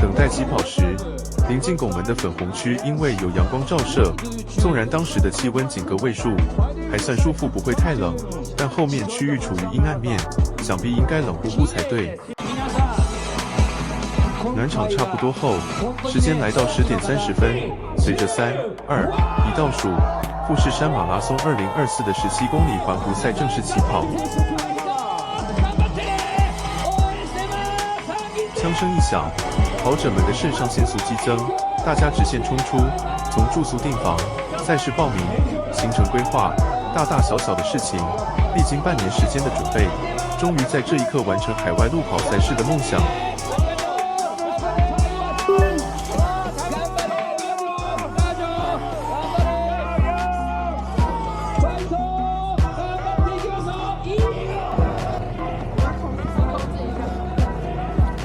等待起跑时，临近拱门的粉红区因为有阳光照射，纵然当时的气温仅个位数，还算舒服，不会太冷，但后面区域处于阴暗面，想必应该冷乎乎才对。暖场差不多后，时间来到10点30分，随着3、2、1倒数，富士山马拉松2024的17公里环湖赛正式起跑。枪声一响，跑者们的肾上腺素激增，大家直线冲出。从住宿订房、赛事报名、行程规划，大大小小的事情，历经半年时间的准备，终于在这一刻完成海外路跑赛事的梦想。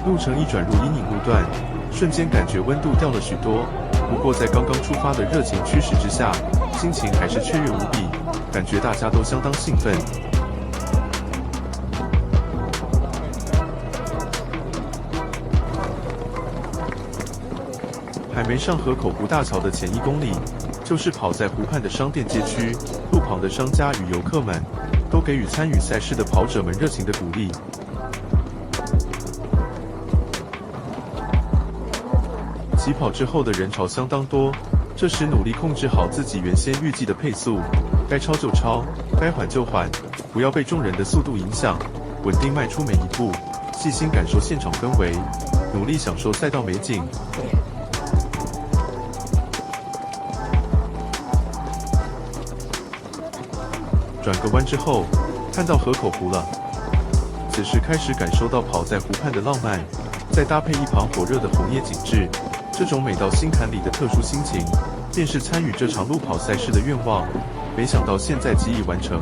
路程一转入阴影路段，瞬间感觉温度掉了许多。不过在刚刚出发的热情驱使之下，心情还是雀跃无比，感觉大家都相当兴奋。还没上河口湖大桥的前1公里，就是跑在湖畔的商店街区，路旁的商家与游客们都给予参与赛事的跑者们热情的鼓励。起跑之后的人潮相当多，这时努力控制好自己原先预计的配速，该超就超，该缓就缓，不要被众人的速度影响，稳定迈出每一步，细心感受现场氛围，努力享受赛道美景。转个弯之后，看到河口湖了，此时开始感受到跑在湖畔的浪漫，再搭配一旁火热的红叶景致。这种美到心坎里的特殊心情，便是参与这场路跑赛事的愿望。没想到现在即已完成。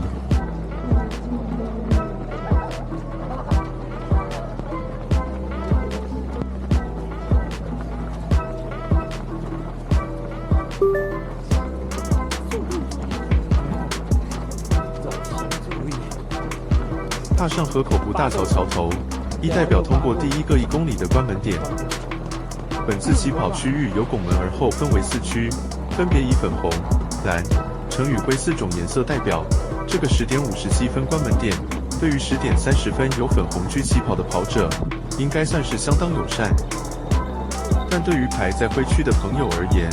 踏上河口湖大桥桥头，亦代表通过第1个1公里的关门点。本次起跑区域由拱门而后分为4区，分别以粉红、蓝、橙与灰4种颜色代表。这个10点57分关门点，对于10点30分由粉红区起跑的跑者，应该算是相当友善。但对于排在灰区的朋友而言，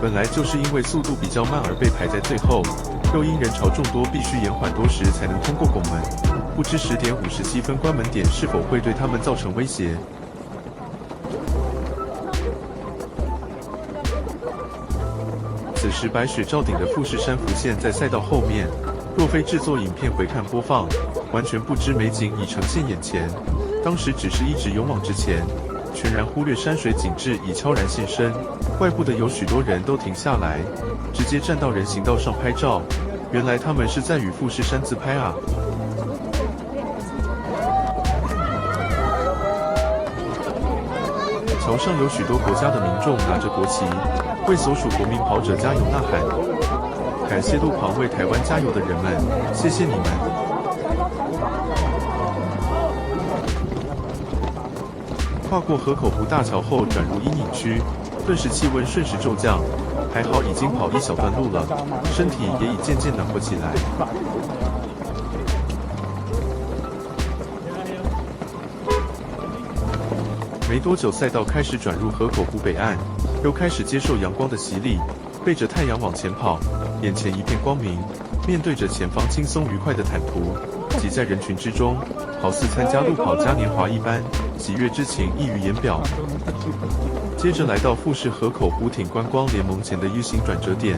本来就是因为速度比较慢而被排在最后，又因人潮众多必须延缓多时才能通过拱门，不知10点57分关门点是否会对他们造成威胁。此时白雪罩顶的富士山浮现在赛道后面，若非制作影片回看播放，完全不知美景已呈现眼前。当时只是一直勇往直前，全然忽略山水景致已悄然现身。怪不得有许多人都停下来，直接站到人行道上拍照，原来他们是在与富士山自拍啊！桥上有许多国家的民众拿着国旗，为所属国民跑者加油呐喊。感谢路旁为台湾加油的人们，谢谢你们！跨过河口湖大桥后转入阴影区，顿时气温瞬时骤降。还好已经跑一小段路了，身体也已渐渐暖和起来。没多久，赛道开始转入河口湖北岸，又开始接受阳光的洗礼，背着太阳往前跑，眼前一片光明，面对着前方轻松愉快的坦途，挤在人群之中，好似参加路跑嘉年华一般，喜悦之情溢于言表。接着来到富士河口湖艇观光联盟前的 U 型转折点。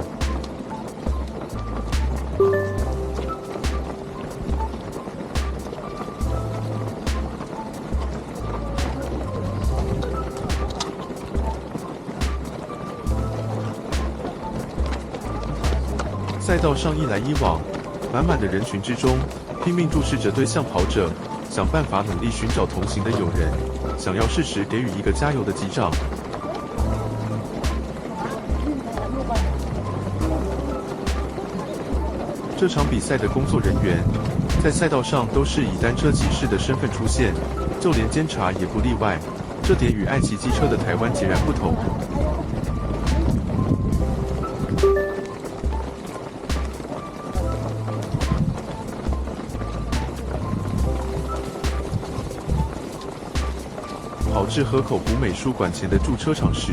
赛道上一来一往，满满的人群之中，拼命注视着对向跑者，想办法努力寻找同行的友人，想要适时给予一个加油的击掌。这场比赛的工作人员在赛道上都是以单车骑士的身份出现，就连监察也不例外，这点与爱骑机车的台湾截然不同。跑至河口湖美术馆前的驻车场时，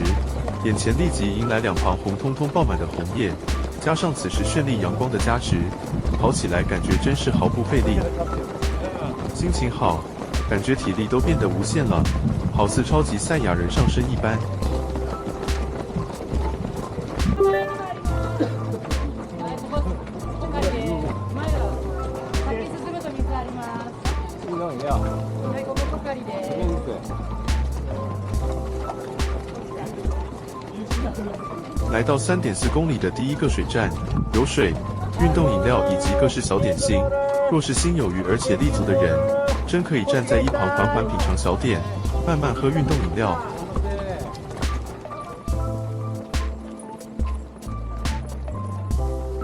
眼前立即迎来两旁红彤彤爆满的红叶，加上此时绚丽阳光的加持，跑起来感觉真是毫不费力。心情好，感觉体力都变得无限了，好似超级赛亚人上身一般。来到3.4公里的第一个水站，有水、运动饮料以及各式小点心。若是心有余而且力足的人，真可以站在一旁缓缓品尝小点，慢慢喝运动饮料。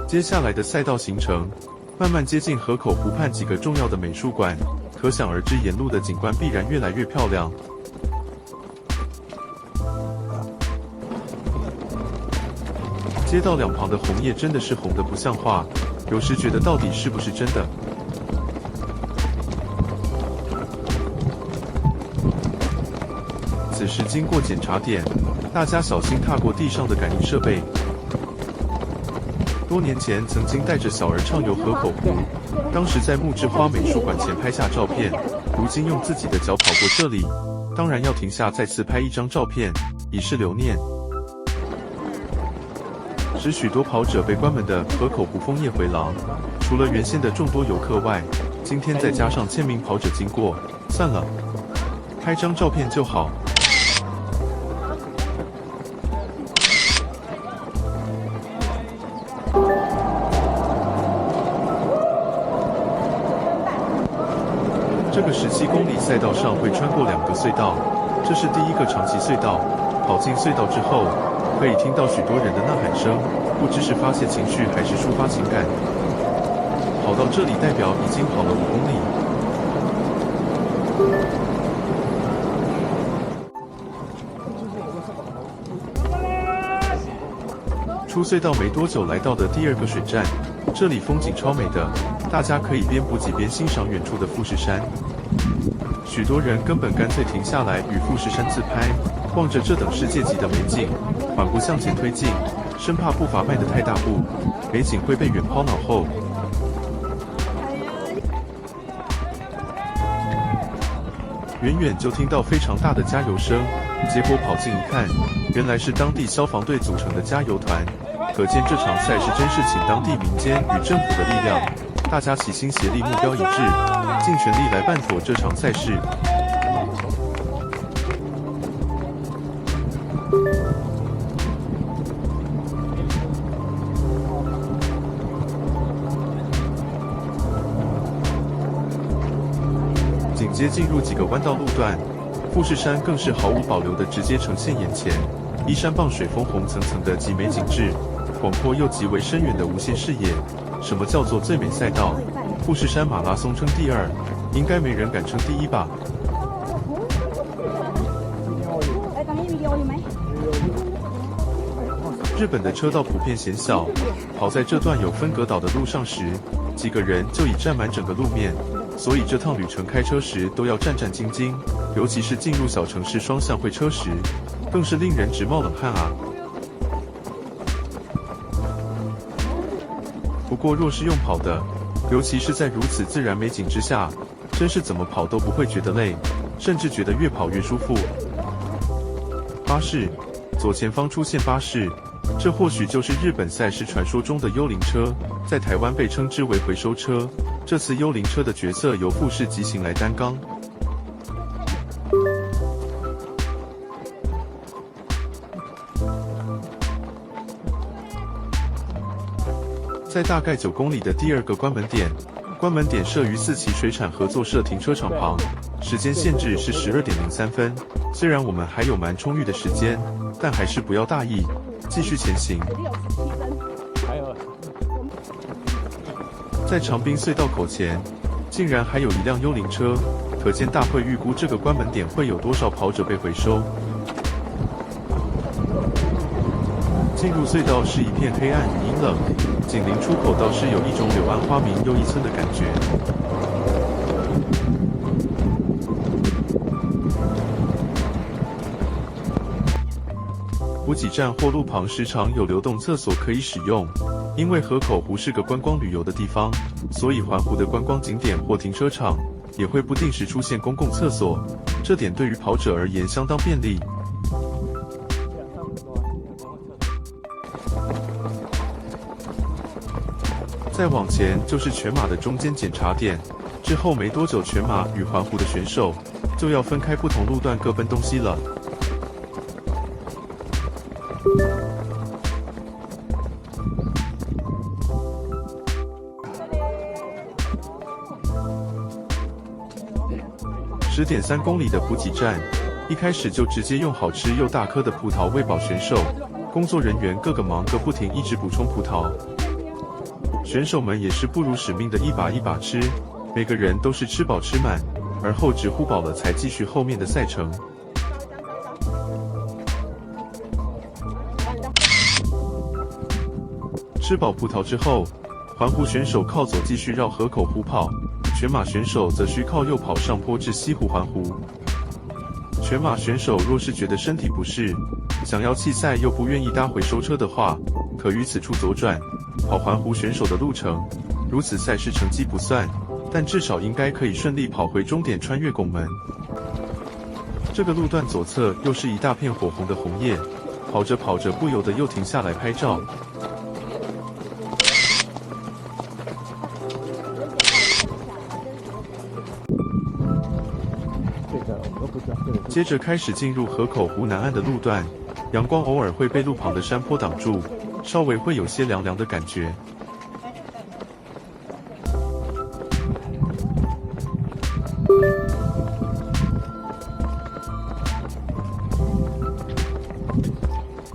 接下来的赛道行程，慢慢接近河口湖畔几个重要的美术馆，可想而知沿路的景观必然越来越漂亮。街道两旁的红叶真的是红得不像话，有时觉得到底是不是真的？此时经过检查点，大家小心踏过地上的感应设备。多年前曾经带着小儿畅游河口湖，当时在木之花美术馆前拍下照片，如今用自己的脚跑过这里，当然要停下再次拍一张照片，以示留念。使许多跑者被关门的河口湖枫叶回廊，除了原先的众多游客外，今天再加上1000名跑者经过，算了，拍张照片就好。这个17公里赛道上会穿过2个隧道，这是第一个长崎隧道。跑进隧道之后，可以听到许多人的呐喊声，不知是发泄情绪还是抒发情感。跑到这里代表已经跑了5公里。出隧道没多久，来到的第2个水站，这里风景超美的，大家可以边补给边欣赏远处的富士山。许多人根本干脆停下来与富士山自拍，望着这等世界级的美景，缓步向前推进，生怕步伐迈得太大步，美景会被远抛脑后。远远就听到非常大的加油声，结果跑近一看，原来是当地消防队组成的加油团。可见这场赛事真是请当地民间与政府的力量，大家齐心协力，目标一致，尽全力来办妥这场赛事。紧接进入几个弯道路段，富士山更是毫无保留地直接呈现眼前，依山傍水，枫红层层的极美景致，广阔又极为深远的无限视野。什么叫做最美赛道？富士山马拉松称第2，应该没人敢称第1吧？日本的车道普遍狭小，跑在这段有分隔岛的路上时，几个人就已占满整个路面，所以这趟旅程开车时都要战战兢兢，尤其是进入小城市双向会车时，更是令人直冒冷汗啊！不过若是用跑的，尤其是在如此自然美景之下，真是怎么跑都不会觉得累，甚至觉得越跑越舒服。巴士，左前方出现巴士，这或许就是日本赛事传说中的幽灵车，在台湾被称之为回收车。这次幽灵车的角色由富士急行来担纲。在大概9公里的第2个关门点，关门点设于四期水产合作社停车场旁，时间限制是12点03分。虽然我们还有蛮充裕的时间，但还是不要大意，继续前行。在长滨隧道口前，竟然还有一辆幽灵车，可可见大会预估这个关门点会有多少跑者被回收。进入隧道是一片黑暗与阴冷，紧邻出口倒是有一种柳暗花明又一村的感觉。补给站或路旁时常有流动厕所可以使用。因为河口湖是个观光旅游的地方，所以环湖的观光景点或停车场也会不定时出现公共厕所，这点对于跑者而言相当便利。再往前就是全马的中间检查点，之后没多久，全马与环湖的选手就要分开不同路段各奔东西了。10.3公里的补给站，一开始就直接用好吃又大颗的葡萄喂饱选手，工作人员个个忙个不停，一直补充葡萄。选手们也是不辱使命的一把一把吃，每个人都是吃饱吃满，而后直呼饱了才继续后面的赛程。吃饱葡萄之后，环湖选手靠左继续绕河口湖跑。全马选手则需靠右跑上坡至西湖环湖。全马选手若是觉得身体不适，想要弃赛又不愿意搭回收车的话，可于此处左转，跑环湖选手的路程。如此赛事成绩不算，但至少应该可以顺利跑回终点，穿越拱门。这个路段左侧又是一大片火红的红叶，跑着跑着不由得又停下来拍照。接着开始进入河口湖南岸的路段，阳光偶尔会被路旁的山坡挡住，稍微会有些凉凉的感觉。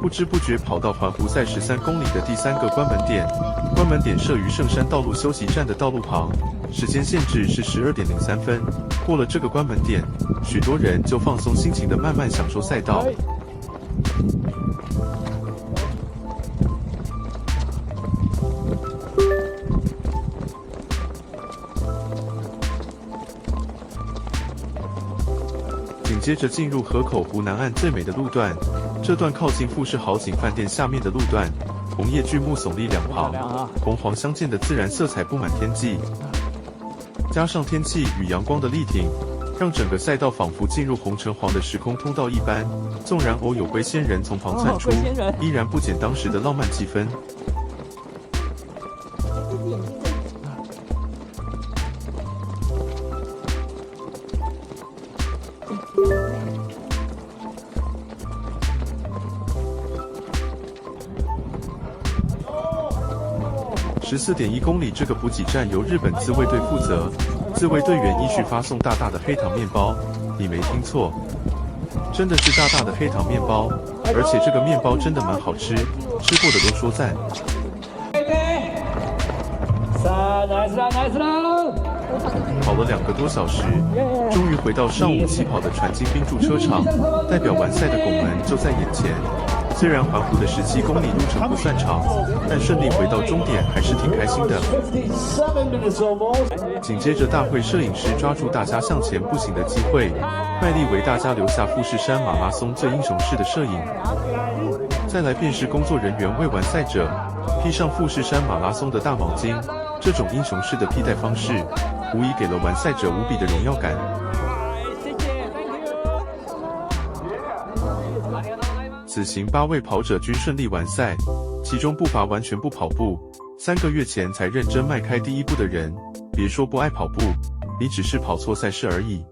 不知不觉跑到环湖赛13公里的第3个关门点，关门点设于圣山道路休息站的道路旁，时间限制是12:03分。过了这个关门点，许多人就放松心情的慢慢享受赛道。紧接着进入河口湖南岸最美的路段，这段靠近富士好景饭店下面的路段，红叶巨木耸立两旁，红黄相间的自然色彩布满天际。加上天气与阳光的力挺，让整个赛道仿佛进入红橙黄的时空通道一般。纵然偶有龟仙人从旁窜出，依然不减当时的浪漫气氛。14.1公里这个补给站由日本自卫队负责，自卫队员依序发送大大的黑糖面包，你没听错，真的是大大的黑糖面包，而且这个面包真的蛮好吃，吃过的都说赞。跑了2个多小时，终于回到上午起跑的船津冰柱车场，代表完赛的拱门就在眼前。虽然环湖的17公里路程不算长，但顺利回到终点还是挺开心的。紧接着大会摄影师抓住大家向前步行的机会，卖力为大家留下富士山马拉松最英雄式的摄影。再来便是工作人员为完赛者披上富士山马拉松的大毛巾，这种英雄式的披戴方式，无疑给了完赛者无比的荣耀感。此行8位跑者均顺利完赛，其中不乏完全不跑步，3个月前才认真迈开第一步的人。别说不爱跑步，你只是跑错赛事而已。